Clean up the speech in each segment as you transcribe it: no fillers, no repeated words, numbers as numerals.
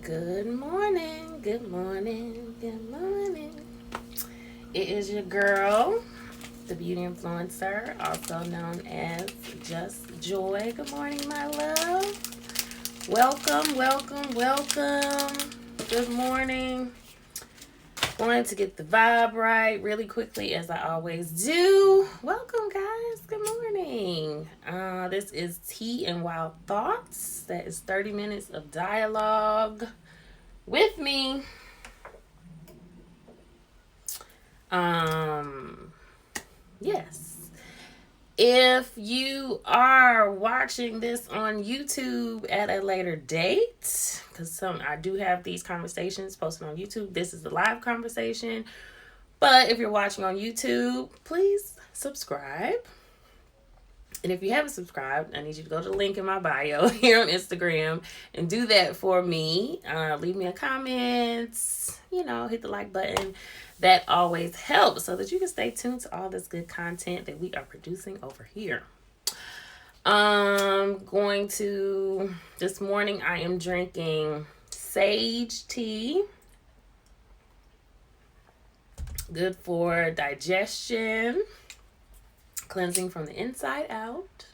Good morning, good morning, good morning. It is your girl, the beauty influencer, also known as Just Joy. Good morning, my love. Welcome, welcome, welcome. Good morning. Going to get the vibe right really quickly, as I always do. Welcome, guys. Good morning. This is Tea and Wild Thoughts. That is 30 minutes of dialogue with me. Yes. If you are watching this on YouTube at a later date, because I do have these conversations posted on YouTube. This is the live conversation. But if you're watching on YouTube, please subscribe. And if you haven't subscribed, I need you to go to the link in my bio here on Instagram and do that for me. Leave me a comment, hit the like button. That always helps so that you can stay tuned to all this good content that we are producing over here. This morning I am drinking sage tea. Good for digestion, cleansing from the inside out.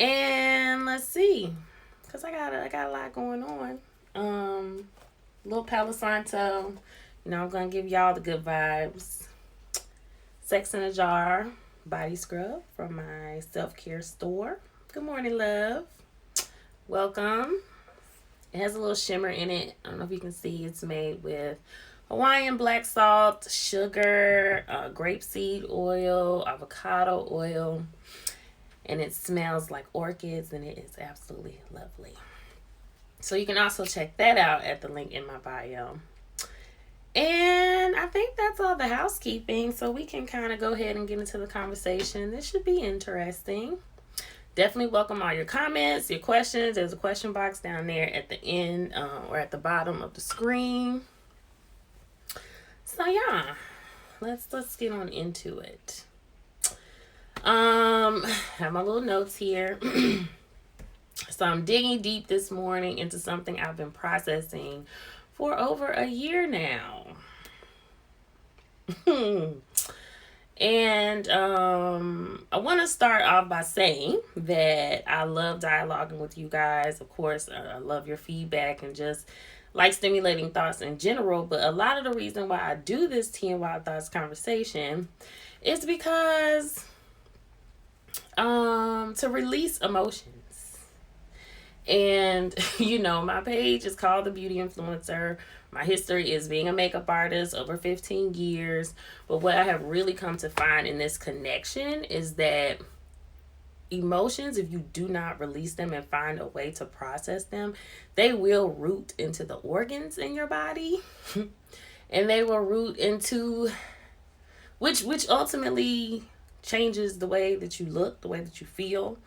And let's see, because I got a lot going on. Little Palo Santo. I'm going to give y'all the good vibes. Sex in a Jar body scrub from my self-care store. Good morning, love. Welcome. It has a little shimmer in it. I don't know if you can see. It's made with Hawaiian black salt, sugar, grapeseed oil, avocado oil. And it smells like orchids, and it is absolutely lovely. So you can also check that out at the link in my bio. And I think that's all the housekeeping, so we can kind of go ahead and get into the conversation. This should be interesting. Definitely welcome all your comments, your questions. There's a question box down there at the end or at the bottom of the screen. So yeah, let's get on into it. Have my little notes here. So I'm digging deep this morning into something I've been processing for over a year now. And I want to start off by saying that I love dialoguing with you guys. Of course, I love your feedback and just like stimulating thoughts in general. But a lot of the reason why I do this Tea and Wild Thoughts conversation is because to release emotions. And, my page is called The Beauty Influencer. My history is being a makeup artist over 15 years. But what I have really come to find in this connection is that emotions, if you do not release them and find a way to process them, they will root into the organs in your body. And they will root into, which ultimately changes the way that you look, the way that you feel.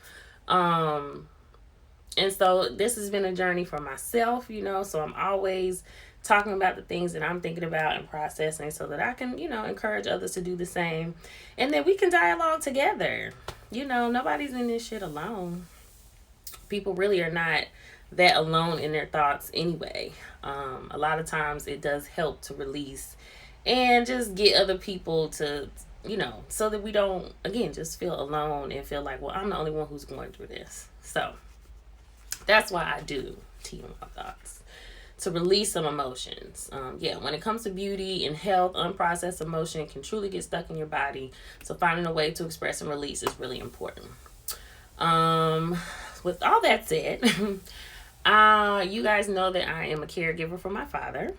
And so this has been a journey for myself, so I'm always talking about the things that I'm thinking about and processing so that I can, encourage others to do the same. And then we can dialogue together. Nobody's in this shit alone. People really are not that alone in their thoughts anyway. A lot of times it does help to release and just get other people to, so that we don't, again, just feel alone and feel like, well, I'm the only one who's going through this. So that's why I do Tea and Wild Thoughts, to release some emotions. When it comes to beauty and health, unprocessed emotion can truly get stuck in your body. So finding a way to express and release is really important. With all that said, you guys know that I am a caregiver for my father.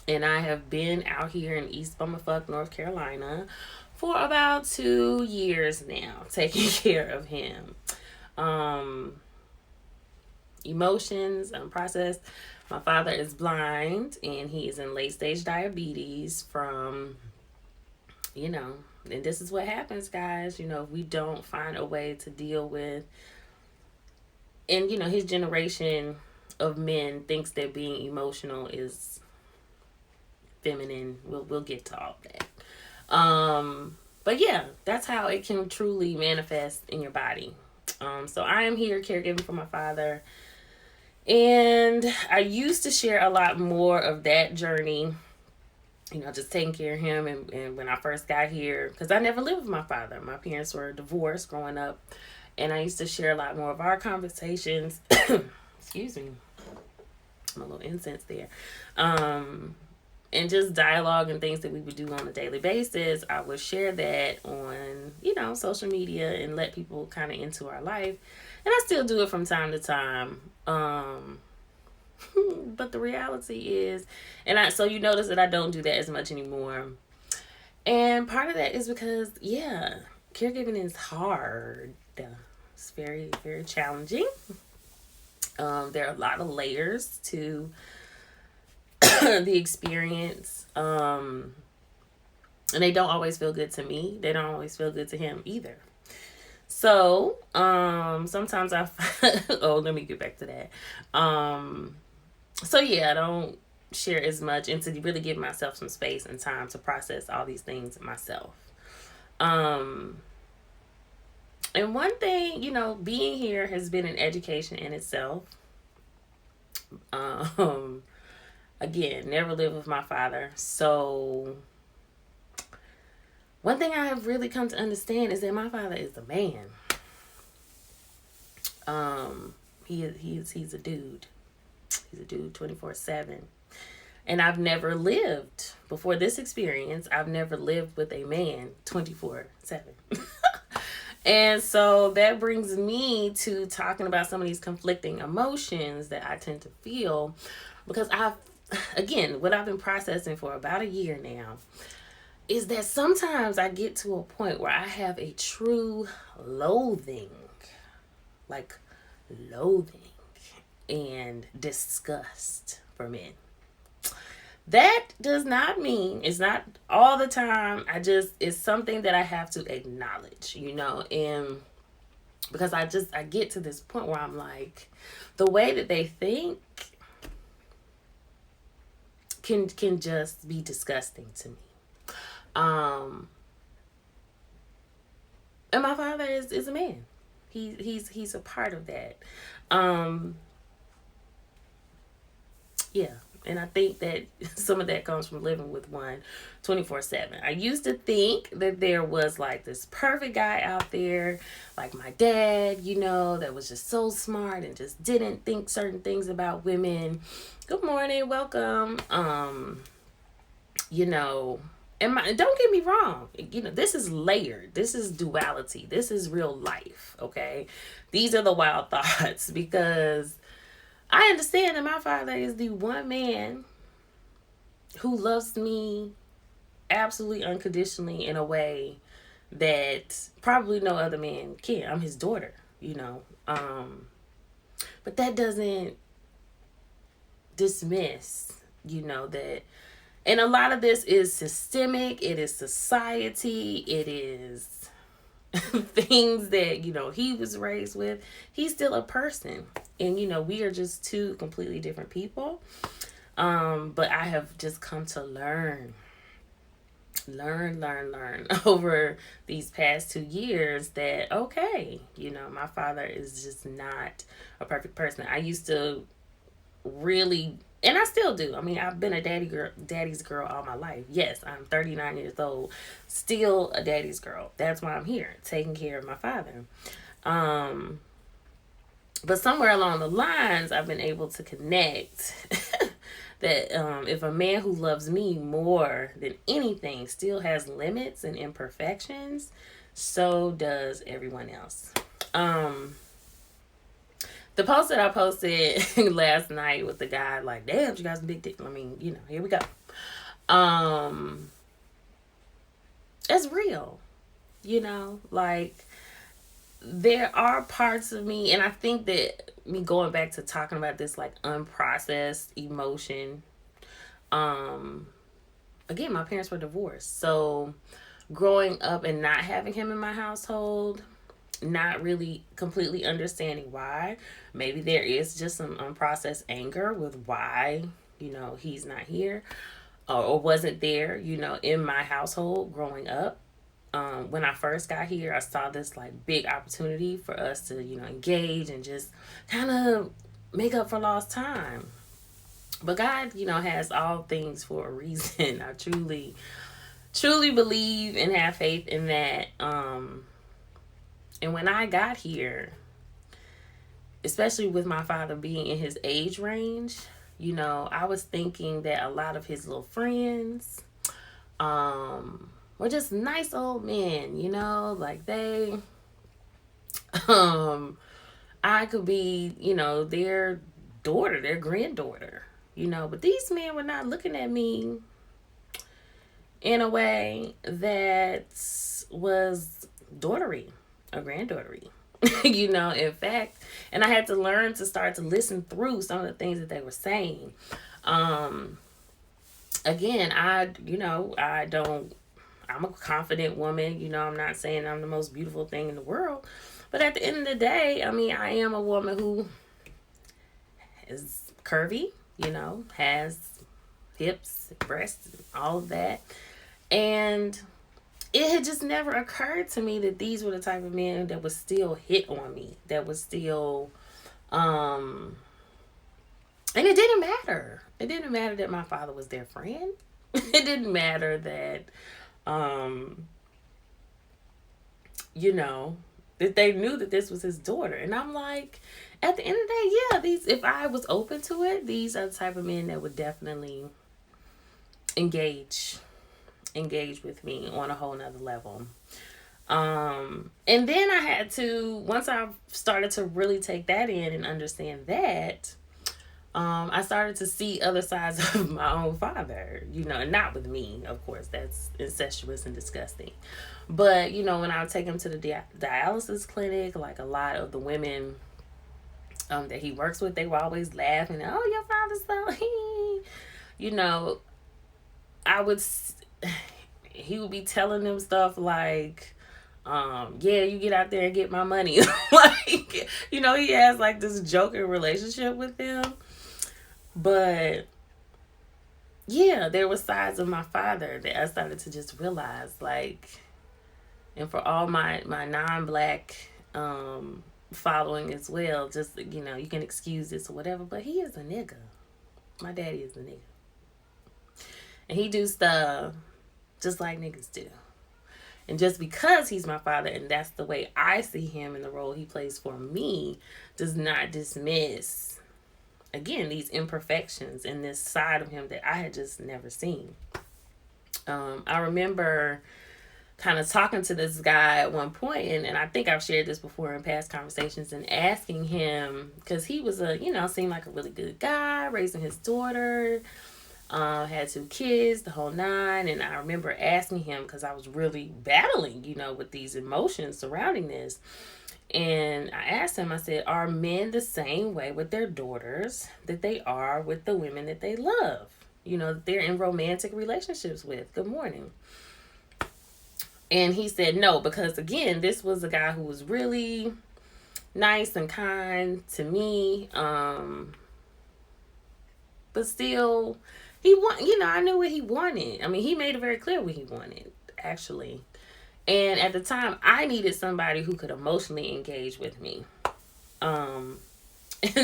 And I have been out here in East Bummerfuck, North Carolina for about 2 years now, taking care of him. Emotions unprocessed. My father is blind and he is in late stage diabetes from, and this is what happens, guys, if we don't find a way to deal with, and his generation of men thinks that being emotional is feminine. We'll get to all that. But yeah, that's how it can truly manifest in your body. So I am here caregiving for my father. And I used to share a lot more of that journey, just taking care of him. And when I first got here, because I never lived with my father, my parents were divorced growing up. And I used to share a lot more of our conversations. Excuse me. I'm a little incense there. And just dialogue and things that we would do on a daily basis. I would share that on, social media and let people kind of into our life. And I still do it from time to time. But the reality is, so you notice that I don't do that as much anymore. And part of that is because, caregiving is hard. It's very, very challenging. There are a lot of layers to the experience. And they don't always feel good to me. They don't always feel good to him either. So, sometimes let me get back to that. I don't share as much, and to really give myself some space and time to process all these things myself. And one thing, being here has been an education in itself. Again, never lived with my father. So one thing I have really come to understand is that my father is a man. He's a dude. He's a dude 24/7. And I've never lived, before this experience, I've never lived with a man 24/7. And so that brings me to talking about some of these conflicting emotions that I tend to feel, because what I've been processing for about a year now is that sometimes I get to a point where I have a true loathing and disgust for men. That does not mean, it's not all the time. It's something that I have to acknowledge, and because I get to this point where I'm like, the way that they think can just be disgusting to me. And my father is a man. He's a part of that. And I think that some of that comes from living with one 24/7. I used to think that there was like this perfect guy out there, like my dad, that was just so smart and just didn't think certain things about women. Good morning, welcome. And don't get me wrong, this is layered. This is duality. This is real life, okay? These are the wild thoughts, because I understand that my father is the one man who loves me absolutely unconditionally in a way that probably no other man can. I'm his daughter, But that doesn't dismiss, that. And a lot of this is systemic. It is society. It is things that, he was raised with. He's still a person. And, we are just two completely different people. But I have just come to learn over these past 2 years that, okay, my father is just not a perfect person. I used to really, and I still do. I mean, I've been a daddy's girl all my life. Yes, I'm 39 years old, still a daddy's girl. That's why I'm here, taking care of my father. But somewhere along the lines, I've been able to connect that if a man who loves me more than anything still has limits and imperfections, so does everyone else. The post that I posted last night with the guy, like, damn, you got some big dick. I mean, here we go. It's real. Like, there are parts of me, and I think that me going back to talking about this, like, unprocessed emotion. Again, my parents were divorced. So, growing up and not having him in my household, not really completely understanding why. Maybe there is just some unprocessed anger with why, he's not here or wasn't there, in my household growing up. When I first got here, I saw this like big opportunity for us to, engage and just kind of make up for lost time. But God, has all things for a reason. I truly believe and have faith in that. And when I got here, especially with my father being in his age range, I was thinking that a lot of his little friends were just nice old men, like they I could be, their daughter, their granddaughter, but these men were not looking at me in a way that was daughtery or granddaughtery. In fact, and I had to learn to start to listen through some of the things that they were saying. Again, I'm a confident woman. I'm not saying I'm the most beautiful thing in the world, but at the end of the day, I am a woman who is curvy, has hips, breasts, all of that. And it had just never occurred to me that these were the type of men that would still hit on me, that would still, and it didn't matter. It didn't matter that my father was their friend. It didn't matter that, that they knew that this was his daughter. And I'm like, at the end of the day, yeah, if I was open to it, these are the type of men that would definitely engage with me on a whole nother level. And then I had to, once I started to really take that in and understand that, I started to see other sides of my own father, and not with me, of course, that's incestuous and disgusting. But, when I would take him to the dialysis clinic, like a lot of the women that he works with, they were always laughing, oh, your father's so, he would be telling them stuff like, yeah, you get out there and get my money. Like, he has like this joking relationship with them. But yeah, there were sides of my father that I started to just realize, like, and for all my non-black following as well, just, you can excuse this or whatever, but he is a nigga. My daddy is a nigga. And he do stuff just like niggas do. And just because he's my father and that's the way I see him and the role he plays for me, does not dismiss, again, these imperfections and this side of him that I had just never seen. I remember kind of talking to this guy at one point, and I think I've shared this before in past conversations, and asking him, because he was seemed like a really good guy, raising his daughter, had 2 kids, the whole 9. And I remember asking him, because I was really battling, with these emotions surrounding this. And I asked him, I said, are men the same way with their daughters that they are with the women that they love? That they're in romantic relationships with. Good morning. And he said no, because again, this was a guy who was really nice and kind to me. But still, I knew what he wanted. He made it very clear what he wanted, actually. And at the time, I needed somebody who could emotionally engage with me. And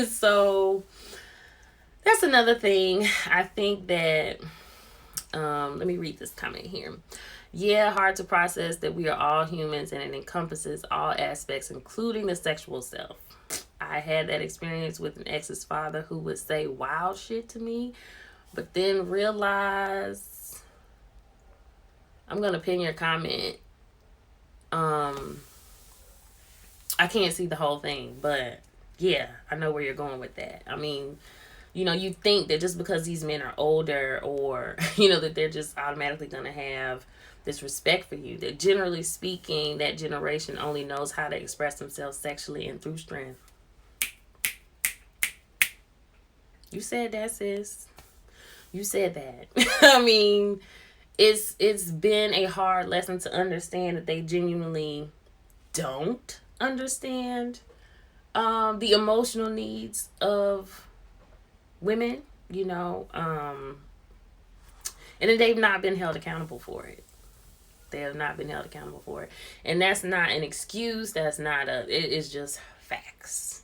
so that's another thing. I think that, let me read this comment here. Yeah, hard to process that we are all humans and it encompasses all aspects, including the sexual self. I had that experience with an ex's father who would say wild shit to me, but then realize, I'm going to pin your comment. I can't see the whole thing, but yeah, I know where you're going with that. You think that just because these men are older or, that they're just automatically going to have this respect for you. That generally speaking, that generation only knows how to express themselves sexually and through strength. You said that, sis. You said that. It's been a hard lesson to understand that they genuinely don't understand the emotional needs of women, and that they've not been held accountable for it. They have not been held accountable for it. And that's not an excuse. That's not it is just facts.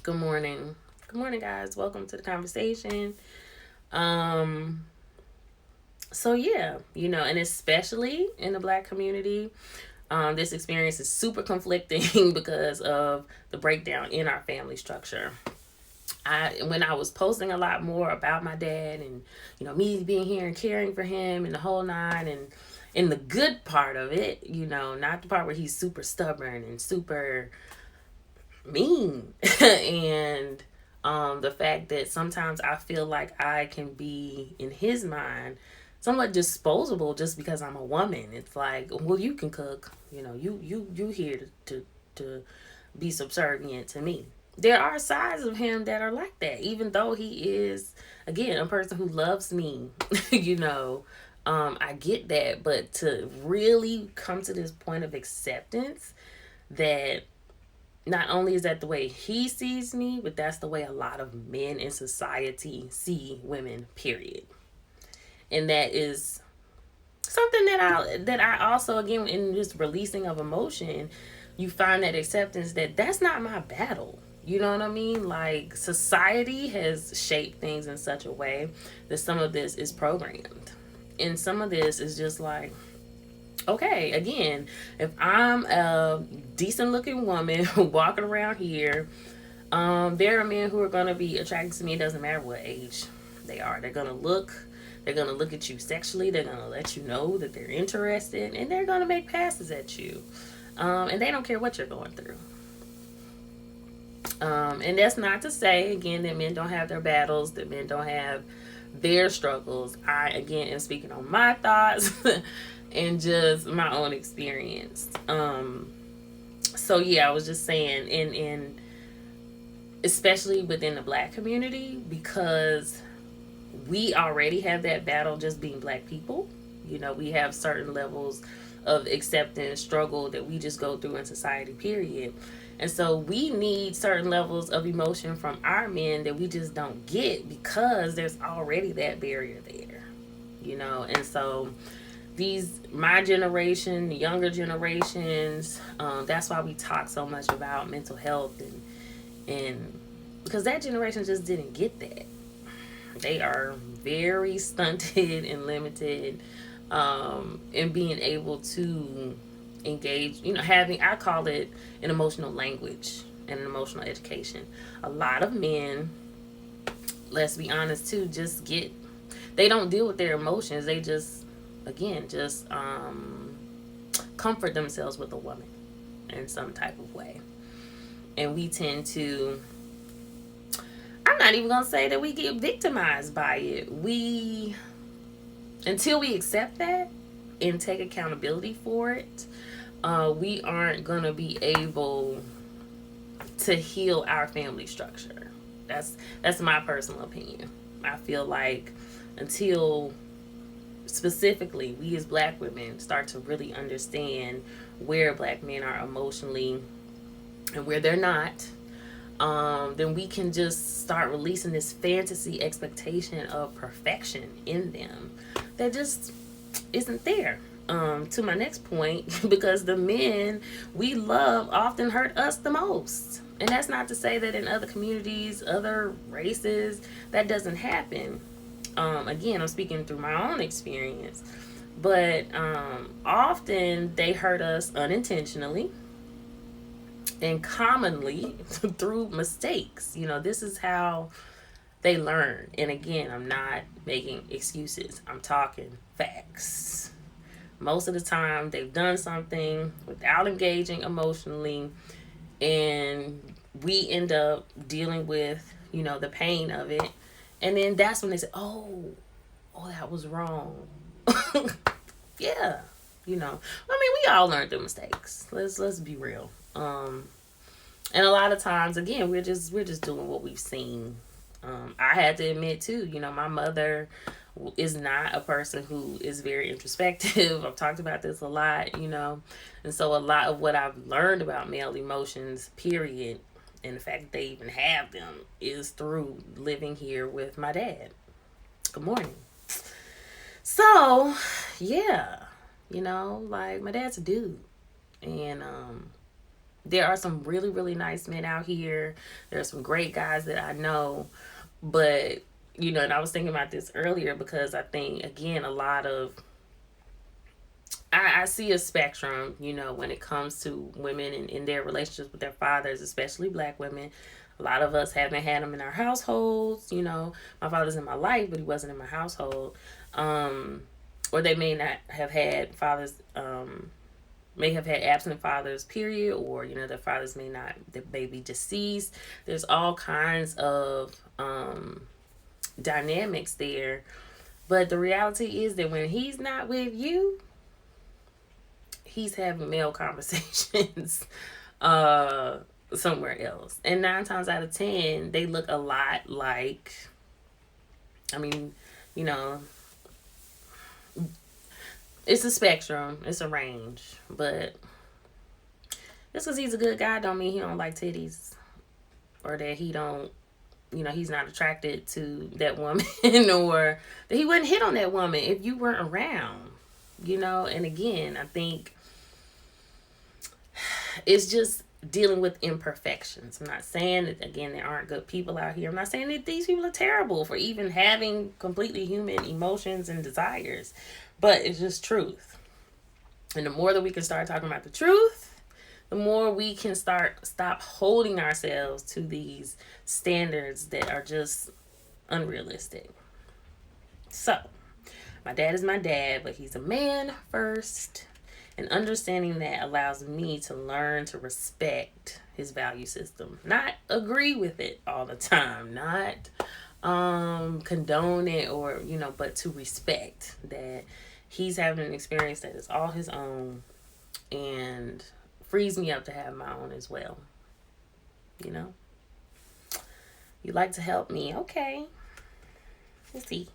Good morning. Good morning, guys. Welcome to the conversation. Um, so yeah, and especially in the Black community, this experience is super conflicting because of the breakdown in our family structure. When I was posting a lot more about my dad and me being here and caring for him and the whole nine, and in the good part of it, not the part where he's super stubborn and super mean and the fact that sometimes I feel like I can be, in his mind, somewhat disposable just because I'm a woman. It's like, well, you can cook, you here to be subservient to me. There are sides of him that are like that, even though he is, again, a person who loves me. I get that, but to really come to this point of acceptance that not only is that the way he sees me, but that's the way a lot of men in society see women, period. And that is something that I also, again, in this releasing of emotion, you find that acceptance that that's not my battle. You know what I mean? Like, society has shaped things in such a way that some of this is programmed. And some of this is just like, okay, again, if I'm a decent looking woman walking around here, there are men who are going to be attracted to me. It doesn't matter what age they are. They're going to look at you sexually. They're going to let you know that they're interested, and they're going to make passes at you. And they don't care what you're going through. And that's not to say, again, that men don't have their battles, that men don't have their struggles. I, again, am speaking on my thoughts and just my own experience. So yeah, I was just saying, in especially within the Black community, because we already have that battle just being Black people. We have certain levels of acceptance, struggle that we just go through in society, period. And so we need certain levels of emotion from our men that we just don't get because there's already that barrier there. And so my generation, the younger generations, that's why we talk so much about mental health, and because that generation just didn't get that. They are very stunted and limited in being able to engage, having, I call it an emotional language and an emotional education. A lot of men, let's be honest too, they don't deal with their emotions. They just comfort themselves with a woman in some type of way. And we tend to, I'm not even going to say that we get victimized by it. Until we accept that and take accountability for it, we aren't going to be able to heal our family structure. That's my personal opinion. I feel like until specifically we as Black women start to really understand where Black men are emotionally and where they're not, then we can just start releasing this fantasy expectation of perfection in them that just isn't there. To my next point, because the men we love often hurt us the most. And that's not to say that in other communities, other races, that doesn't happen. Again, I'm speaking through my own experience. But often they hurt us unintentionally and commonly through mistakes. This is how they learn. And again, I'm not making excuses. I'm talking facts. Most of the time, they've done something without engaging emotionally, and we end up dealing with, the pain of it. And then that's when they say, oh, that was wrong. Yeah. We all learn through mistakes. Let's be real. And a lot of times, again, we're just doing what we've seen. I had to admit too, my mother is not a person who is very introspective. I've talked about this a lot, and so a lot of what I've learned about male emotions, period, and the fact that they even have them, is through living here with my dad. Good morning. So, yeah, like, my dad's a dude, and There are some really, really nice men out here. There are some great guys that I know. But, and I was thinking about this earlier because I think, again, a lot of, I see a spectrum, when it comes to women and in their relationships with their fathers, especially black women. A lot of us haven't had them in our households. My father's in my life, but he wasn't in my household. Or they may not have had fathers, may have had absent fathers, period, or their fathers may be deceased. There's all kinds of dynamics there, but the reality is that when he's not with you, he's having male conversations somewhere else, and 9 times out of 10 they look a lot like, it's a spectrum, it's a range, but just because he's a good guy don't mean he don't like titties, or that he don't, he's not attracted to that woman, or that he wouldn't hit on that woman if you weren't around, And again, I think it's just dealing with imperfections. I'm not saying that, again, there aren't good people out here. I'm not saying that these people are terrible for even having completely human emotions and desires, but it's just truth. And the more that we can start talking about the truth, the more we can stop holding ourselves to these standards that are just unrealistic. So, my dad is my dad, but he's a man first. And understanding that allows me to learn to respect his value system. Not agree with it all the time. Not condone it or, but to respect that he's having an experience that is all his own and frees me up to have my own as well. You'd like to help me? Okay. We'll see.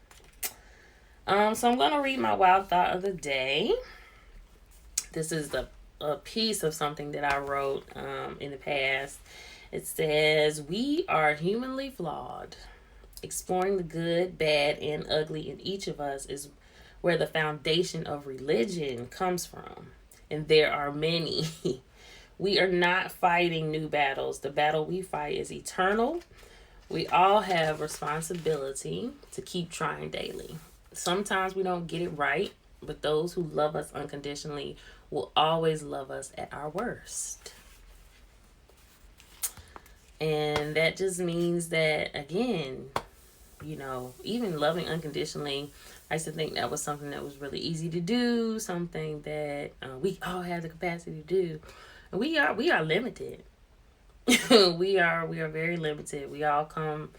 So I'm going to read my wild thought of the day. This is a piece of something that I wrote in the past. It says, "We are humanly flawed. Exploring the good, bad, and ugly in each of us is where the foundation of religion comes from. And there are many. We are not fighting new battles. The battle we fight is eternal. We all have responsibility to keep trying daily. Sometimes we don't get it right, but those who love us unconditionally will always love us at our worst." And that just means that, again, even loving unconditionally, I used to think that was something that was really easy to do, something that we all have the capacity to do. And we are limited. we are very limited. We all come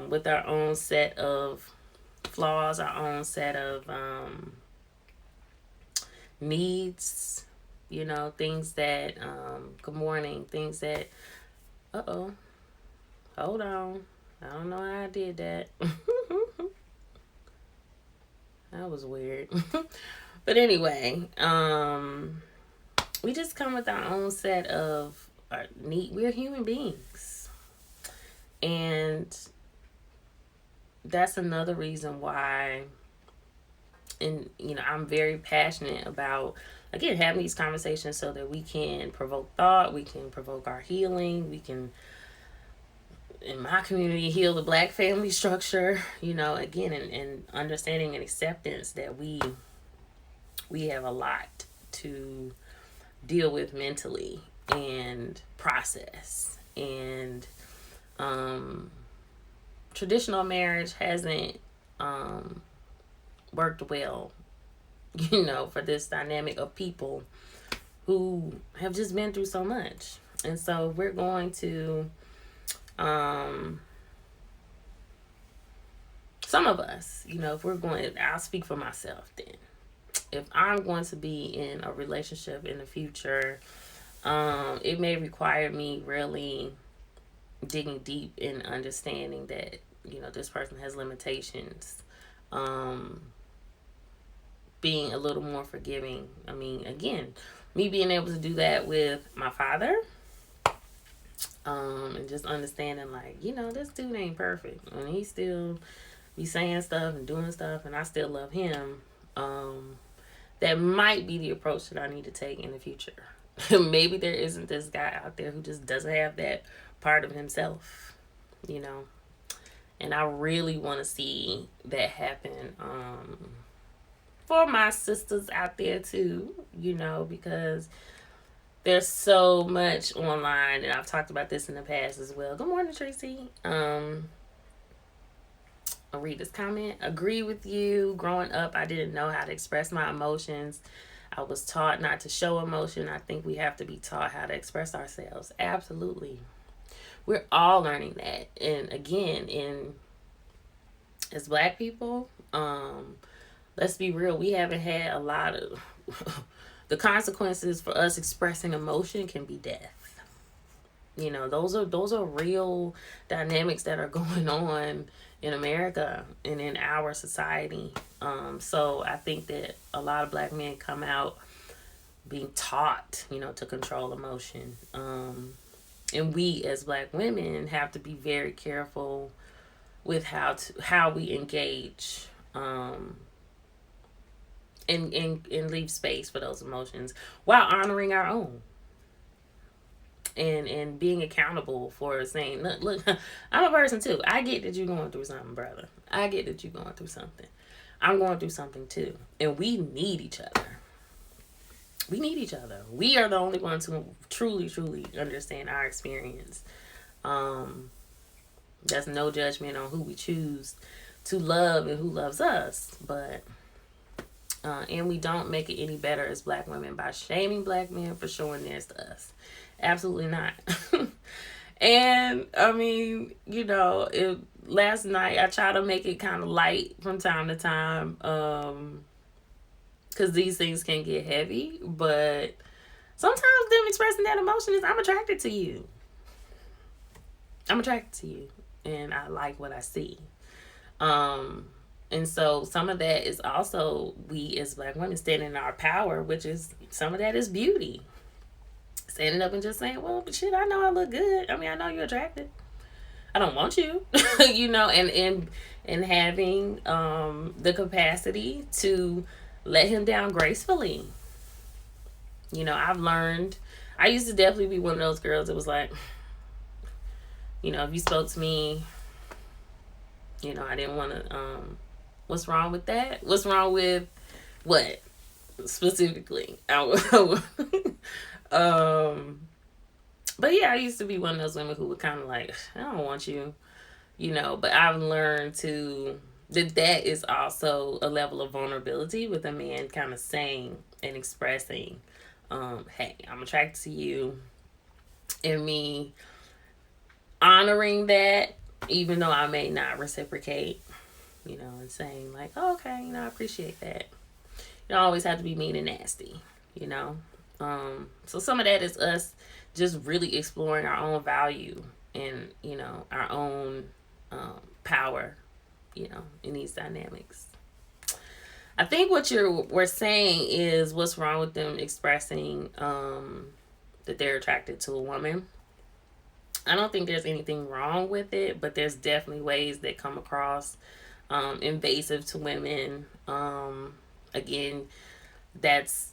with our own set of flaws, our own set of needs, things that, good morning, things that, hold on, I don't know how I did that. That was weird. But anyway, we just come with our own set of need. We're human beings. And that's another reason why, and I'm very passionate about, again, having these conversations so that we can provoke thought, we can provoke our healing, we can, in my community, heal the Black family structure, again, and understanding and acceptance that we have a lot to deal with mentally and process. And traditional marriage hasn't worked well, for this dynamic of people who have just been through so much. And so we're going to, some of us, if we're going, I'll speak for myself then. If I'm going to be in a relationship in the future, it may require me really digging deep in understanding that, this person has limitations. Being a little more forgiving. Again, me being able to do that with my father, and just understanding, like, this dude ain't perfect, and he still be saying stuff and doing stuff, and I still love him. That might be the approach that I need to take in the future. Maybe there isn't this guy out there who just doesn't have that part of himself, you know. And I really want to see that happen for my sisters out there too, you know, because there's so much online, and I've talked about this in the past as well. Good morning, Tracy. I'll read this comment. Agree with you. Growing up, I didn't know how to express my emotions. I was taught not to show emotion. I think we have to be taught how to express ourselves. Absolutely. We're all learning that. And again, as Black people, let's be real, we haven't had a lot of the consequences for us expressing emotion can be death. You know, those are real dynamics that are going on in America and in our society. So I think that a lot of Black men come out being taught, you know, to control emotion. And we as Black women have to be very careful with how we engage, and leave space for those emotions while honoring our own. And being accountable for saying, look, I'm a person too. I get that you're going through something, brother. I get that you're going through something. I'm going through something too. And we need each other. We need each other. We are the only ones who truly, truly understand our experience. There's no judgment on who we choose to love and who loves us. But, and we don't make it any better as Black women by shaming Black men for showing theirs to us. Absolutely not. And I mean, you know, last night I try to make it kind of light from time to time, because these things can get heavy. But sometimes them expressing that emotion is, I'm attracted to you. I'm attracted to you, and I like what I see. And so some of that is also we as Black women standing in our power, which is some of that is beauty. Standing up and just saying, well, shit, I know I look good. I mean, I know you're attractive. I don't want you, you know, and having the capacity to let him down gracefully. You know, I've learned, I used to definitely be one of those girls that was like, you know, if you spoke to me, you know, I didn't want to, what's wrong with that? What's wrong with what specifically? But yeah, I used to be one of those women who would kind of like, I don't want you, you know, but I've learned that is also a level of vulnerability with a man kind of saying and expressing, hey, I'm attracted to you, and me honoring that, even though I may not reciprocate, you know, and saying like, oh, okay, you know, I appreciate that. You don't always have to be mean and nasty, you know. So some of that is us just really exploring our own value and, you know, our own power, you know, in these dynamics. I think what we're saying is what's wrong with them expressing that they're attracted to a woman. I don't think there's anything wrong with it, but there's definitely ways that come across invasive to women. Again, that's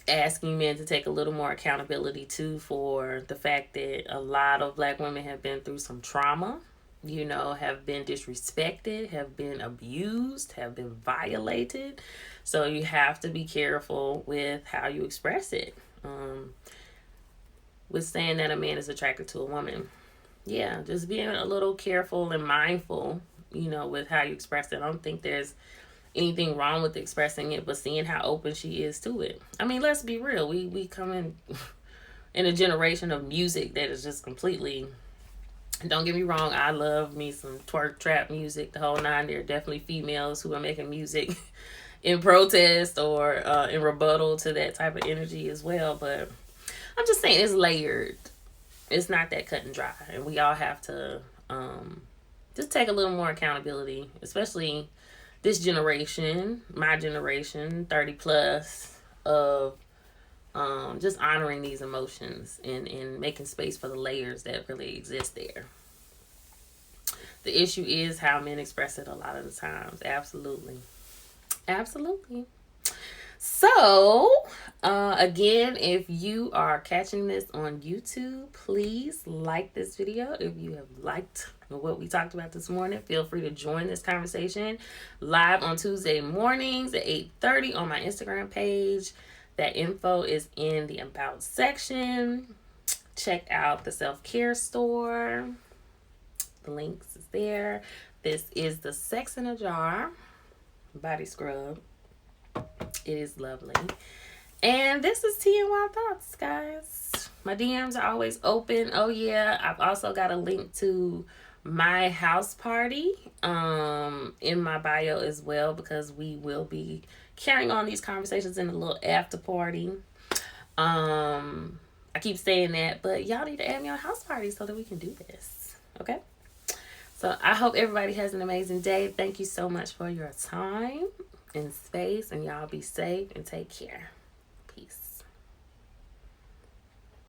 asking men to take a little more accountability too for the fact that a lot of Black women have been through some trauma, you know, have been disrespected, have been abused, have been violated. So you have to be careful with how you express it. With saying that a man is attracted to a woman, yeah, just being a little careful and mindful, you know, with how you express it. I don't think there's anything wrong with expressing it, but seeing how open she is to it. I mean, let's be real. We come in a generation of music that is just completely, don't get me wrong, I love me some twerk trap music, the whole nine. There are definitely females who are making music in protest or in rebuttal to that type of energy as well. But I'm just saying it's layered. It's not that cut and dry. And we all have to just take a little more accountability, especially this generation, my generation, 30 plus, of just honoring these emotions and making space for the layers that really exist there. The issue is how men express it a lot of the times. Absolutely. Absolutely. So, again, if you are catching this on YouTube, please like this video. If you have liked what we talked about this morning, feel free to join this conversation live on Tuesday mornings at 8:30 on my Instagram page. That info is in the About section. Check out the self-care store. The links is there. This is the Sex in a Jar body scrub. It is lovely. And this is TNY Thoughts, guys. My DMs are always open. Oh yeah, I've also got a link to my house party in my bio as well, because we will be carrying on these conversations in a little after party. I keep saying that, but y'all need to add me on house party so that we can do this. Okay? So I hope everybody has an amazing day. Thank you so much for your time and space, and y'all be safe and take care.